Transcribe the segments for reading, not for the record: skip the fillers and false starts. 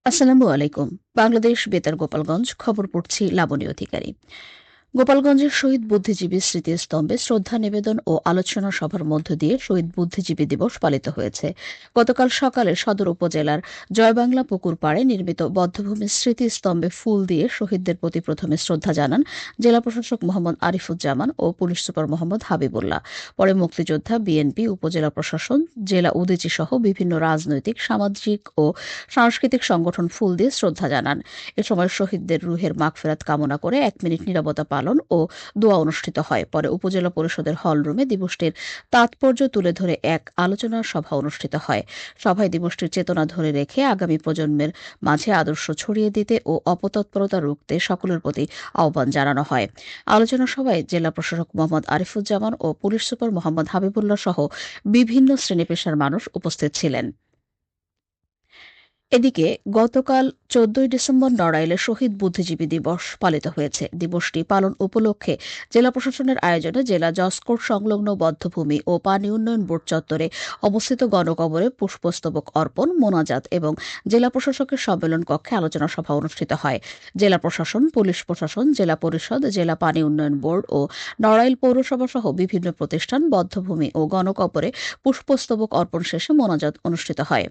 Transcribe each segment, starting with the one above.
আসসালামু আলাইকুম। বাংলাদেশ বেতার গোপালগঞ্জ খবর পড়ছি লাবণী অধিকারী। গোপালগঞ্জের শহীদ বুদ্ধিজীবী স্মৃতিস্তম্ভে শ্রদ্ধা নিবেদন ও আলোচনা সভার মধ্য দিয়ে শহীদ বুদ্ধিজীবী দিবস পালিত হয়েছে। গতকাল সকালে সদর উপজেলার জয়বাংলা পুকুর পাড়ে নির্মিত বধ্যভূমি স্মৃতিস্তম্ভে ফুল দিয়ে শহীদদের প্রতি প্রথমে শ্রদ্ধা জানান জেলা প্রশাসক মোহাম্মদ আরিফুজ্জামান ও পুলিশ সুপার মোহাম্মদ হাবিবুল্লাহ। পরে মুক্তিযোদ্ধা, বিএনপি, উপজেলা প্রশাসন, জেলা উদীচী সহ বিভিন্ন রাজনৈতিক, সামাজিক ও সাংস্কৃতিক সংগঠন ফুল দিয়ে শ্রদ্ধা জানান। এ সময় শহীদদের রুহের মাগফিরাত কামনা করে ১ মিনিট নীরবতা পালন ও দোয়া অনুষ্ঠিত হয়। পরে উপজেলা পরিষদের হলরুমে দিবসটির তাৎপর্য তুলে ধরে এক আলোচনা সভা অনুষ্ঠিত হয়। সভায় দিবসটির চেতনা ধরে রেখে আগামী প্রজন্মের মাঝে আদর্শ ছড়িয়ে দিতে ও অপতৎপরতা রুখতে সকলের প্রতি আহ্বান জানানো হয়। আলোচনা সভায় জেলা প্রশাসক মোহাম্মদ আরিফুজ্জামান ও পুলিশ সুপার মোহাম্মদ হাবিবুল্লাহ সহ বিভিন্ন শ্রেণী পেশার মানুষ উপস্থিত ছিলেন। এদিকে গতকাল ১৪ ডিসেম্বর নড়াইলে শহীদ বুদ্ধিজীবী দিবস পালিত হয়েছে। দিবসটি পালন উপলক্ষে জেলা প্রশাসনের আয়োজনে জেলা জজকোর্ট সংলগ্ন বধ্যভূমি ও পানি উন্নয়ন বোর্ড চত্বরে অবস্থিত গণকবরে পুষ্পস্তবক অর্পণ, মোনাজাত এবং জেলা প্রশাসকের সম্মেলন কক্ষে আলোচনা সভা অনুষ্ঠিত হয়। জেলা প্রশাসন, পুলিশ প্রশাসন, জেলা পরিষদ, জেলা পানি উন্নয়ন বোর্ড ও নড়াইল পৌরসভা সহ বিভিন্ন প্রতিষ্ঠান বধ্যভূমি ও গণকবরে পুষ্পস্তবক অর্পণ শেষে মোনাজাত অনুষ্ঠিত হয়।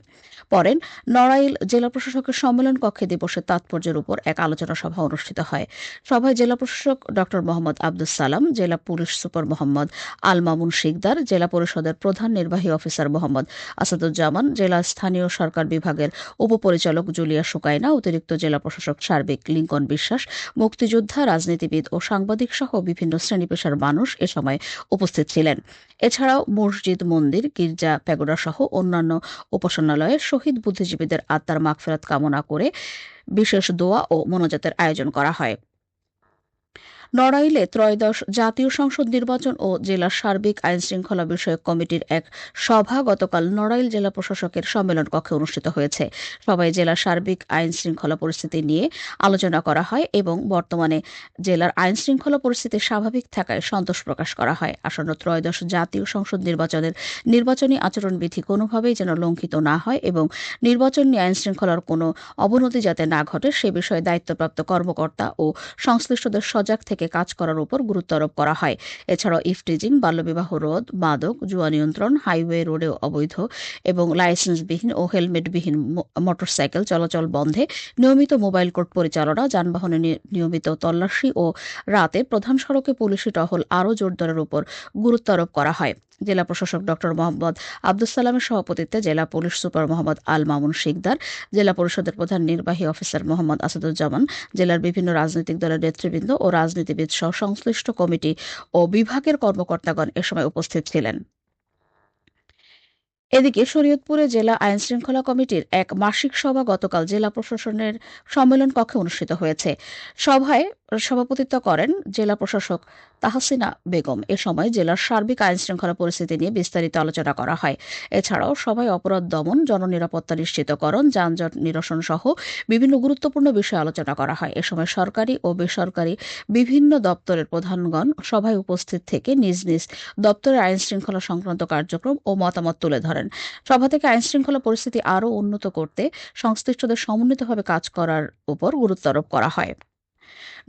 পরে নড়াইল জেলা প্রশাসকের সম্মেলন কক্ষে দিবসের তাৎপর্যের উপর এক আলোচনা সভা অনুষ্ঠিত হয়। সভায় জেলা প্রশাসক ড মোহাম্মদ আব্দুস সালাম, জেলা পুলিশ সুপার মোহাম্মদ আল মামুন শিকদার, জেলা পরিষদের প্রধান নির্বাহী অফিসার মোহাম্মদ আসাদুজ্জামান, জেলা স্থানীয় সরকার বিভাগের উপপরিচালক জুলিয়া সুকাইনা, অতিরিক্ত জেলা প্রশাসক সার্বিক লিঙ্কন বিশ্বাস, মুক্তিযোদ্ধা, রাজনীতিবিদ ও সাংবাদিক সহ বিভিন্ন শ্রেণী পেশার মানুষ এ সময় উপস্থিত ছিলেন। এছাড়াও মসজিদ, মন্দির, গির্জা, প্যাগোডা সহ অন্যান্য উপাসনালয়ে শহীদ বুদ্ধিজীবীদের আত্মার মাগফিরাত কামনা করে বিশেষ দোয়া ও মোনাজাতের আয়োজন করা হয়। নড়াইলে ত্রয়োদশ জাতীয় সংসদ নির্বাচন ও জেলার সার্বিক আইনশৃঙ্খলা বিষয়ক কমিটির এক সভা গতকাল নড়াইল জেলা প্রশাসকের সম্মেলন কক্ষে অনুষ্ঠিত হয়েছে। সভায় জেলার সার্বিক আইনশৃঙ্খলা পরিস্থিতি নিয়ে আলোচনা করা হয় এবং বর্তমানে জেলার আইনশৃঙ্খলা পরিস্থিতি স্বাভাবিক থাকায় সন্তোষ প্রকাশ করা হয়। আসন্ন ত্রয়োদশ জাতীয় সংসদ নির্বাচনের নির্বাচনী আচরণবিধি কোনোভাবেই যেন লঙ্ঘিত না হয় এবং নির্বাচন নিয়ে আইনশৃঙ্খলার কোনো অবনতি যাতে না ঘটে সে বিষয়ে দায়িত্বপ্রাপ্ত কর্মকর্তা ও সংশ্লিষ্টদের সজাগ থেকে কাজ করার উপর গুরুত্ব আরোপ করা হয়। এছাড়াও ইফটিজিং, বাল্যবিবাহ রোধ, মাদক, জুয়া নিয়ন্ত্রণ, হাইওয়ে রোডে অবৈধ এবং লাইসেন্সবিহীন ও হেলমেটবিহীন মোটরসাইকেল চলাচল বন্ধে, নিয়মিত মোবাইল কোর্ট পরিচালনা, যানবাহনে নিয়মিত তল্লাশি ও রাতে প্রধান সড়কে পুলিশি টহল আরও জোরদারের উপর গুরুত্ব আরোপ করা হয়। জেলা প্রশাসক ড মোহাম্মদ আব্দুস সালামের সভাপতিত্বে জেলা পুলিশ সুপার মোহাম্মদ আল মামুন শিকদার, জেলা পরিষদের প্রধান নির্বাহী অফিসার মোহাম্মদ আসাদুজ্জামান, জেলার বিভিন্ন রাজনৈতিক দলের নেতৃবৃন্দ ও রাজনীতিবিদ সহ সংশ্লিষ্ট কমিটি ও বিভাগের কর্মকর্তাগণ এ সময় উপস্থিত ছিলেন। এদিকে শরীয়তপুরে জেলা আইনশৃঙ্খলা কমিটির এক মাসিক সভা গতকাল জেলা প্রশাসনের সম্মেলন কক্ষে অনুষ্ঠিত হয়েছে। সভায় সভাপতিত্ব করেন জেলা প্রশাসক তাহসিনা বেগম। এ সময় জেলার সার্বিক আইনশৃঙ্খলা পরিস্থিতি নিয়ে বিস্তারিত আলোচনা করা হয়। এছাড়াও সভায় অপরাধ দমন, জননিরাপত্তা নিশ্চিতকরণ, যানজট নিরসন সহ বিভিন্ন গুরুত্বপূর্ণ বিষয়ে আলোচনা করা হয়। এ সময় সরকারি ও বেসরকারি বিভিন্ন দপ্তরের প্রধানগণ সভায় উপস্থিত থেকে নিজ নিজ দপ্তরের আইনশৃঙ্খলা সংক্রান্ত কার্যক্রম ও মতামত তুলে ধরেন। সভা থেকে আইনশৃঙ্খলা পরিস্থিতি আরও উন্নত করতে সংশ্লিষ্টদের সমন্বিতভাবে কাজ করার উপর গুরুত্ব আরোপ করা হয়।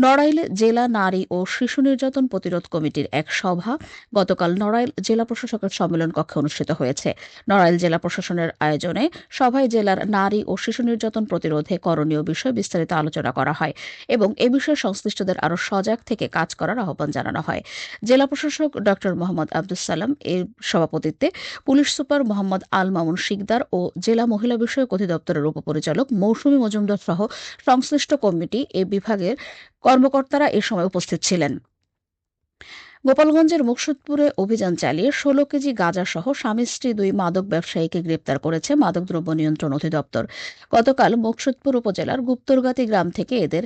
নড়াইলে জেলা নারী ও শিশু নির্যাতন প্রতিরোধ কমিটির এক সভা গতকাল নড়াইল জেলা প্রশাসকের সম্মেলন কক্ষে অনুষ্ঠিত হয়েছে। নড়াইল জেলা প্রশাসনের আয়োজনে সভায় জেলার নারী ও শিশু নির্যাতন প্রতিরোধে করণীয় বিষয়ে বিস্তারিত আলোচনা করা হয় এবং এ বিষয়ে সংশ্লিষ্টদের আরও সজাগ থেকে কাজ করার আহ্বান জানানো হয়। জেলা প্রশাসক ড মোহাম্মদ আব্দুস সালাম এর সভাপতিত্বে পুলিশ সুপার মোহাম্মদ আল মামুন শিকদার ও জেলা মহিলা বিষয়ক অধিদপ্তরের উপপরিচালক মৌসুমী মজুমদার সহ সংশ্লিষ্ট কমিটি এ বিভাগের কর্মকর্তারা এ সময় উপস্থিত ছিলেন। গোপালগঞ্জের মুকসুদপুরে অভিযান চালিয়ে ১৬ কেজি গাঁজাসহ স্বামী স্ত্রী ২ মাদক ব্যবসায়ীকে গ্রেপ্তার করেছে মাদকদ্রব্য নিয়ন্ত্রণ অধিদপ্তর। গতকাল মুকসুদপুর উপজেলার গুপ্তরগাতি গ্রাম থেকে এদের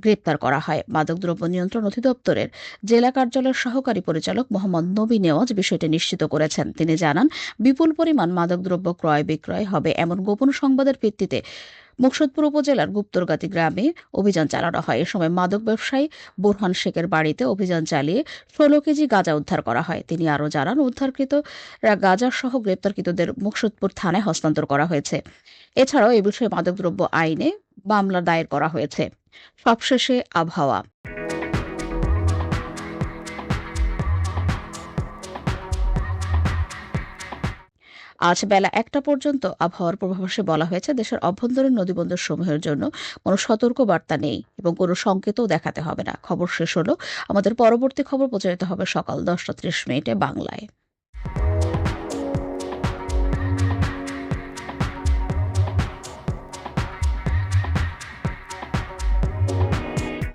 গ্রেপ্তার করা হয়। মাদকদ্রব্য নিয়ন্ত্রণ অধিদপ্তরের জেলা কার্যালয়ের সহকারী পরিচালক মোহাম্মদ নবী নেওয়াজ বিষয়টি নিশ্চিত করেছেন। তিনি জানান, বিপুল পরিমাণ মাদকদ্রব্য ক্রয় বিক্রয় হবে এমন গোপন সংবাদের ভিত্তিতে মুকসুদপুর উপজেলার গুপ্তরগাতি গ্রামে অভিযান চালানো হয়। এ সময় মাদক ব্যবসায়ী বোরহান শেখের বাড়িতে অভিযান চালিয়ে ১৬ কেজি গাঁজা উদ্ধার করা হয়। তিনি আরও জানান, উদ্ধারকৃত গাঁজা সহ গ্রেপ্তারকৃতদের মুকসুদপুর থানায় হস্তান্তর করা হয়েছে। এছাড়াও এ বিষয়ে মাদকদ্রব্য আইনে মামলা দায়ের করা হয়েছে। সবশেষে আবহাওয়া। আজ বেলা ১টা পর্যন্ত আবহাওয়ার পূর্বাভাসে বলা হয়েছে, দেশের অভ্যন্তরীণ নদীবন্দর সমূহের জন্য কোনো সতর্ক বার্তা নেই এবং কোনো সংকেতও দেখাতে হবে না। খবর শেষ হলো। আমাদের পরবর্তী খবর প্রচারিত হবে সকাল ১০টা ৩০ মিনিটে বাংলায়।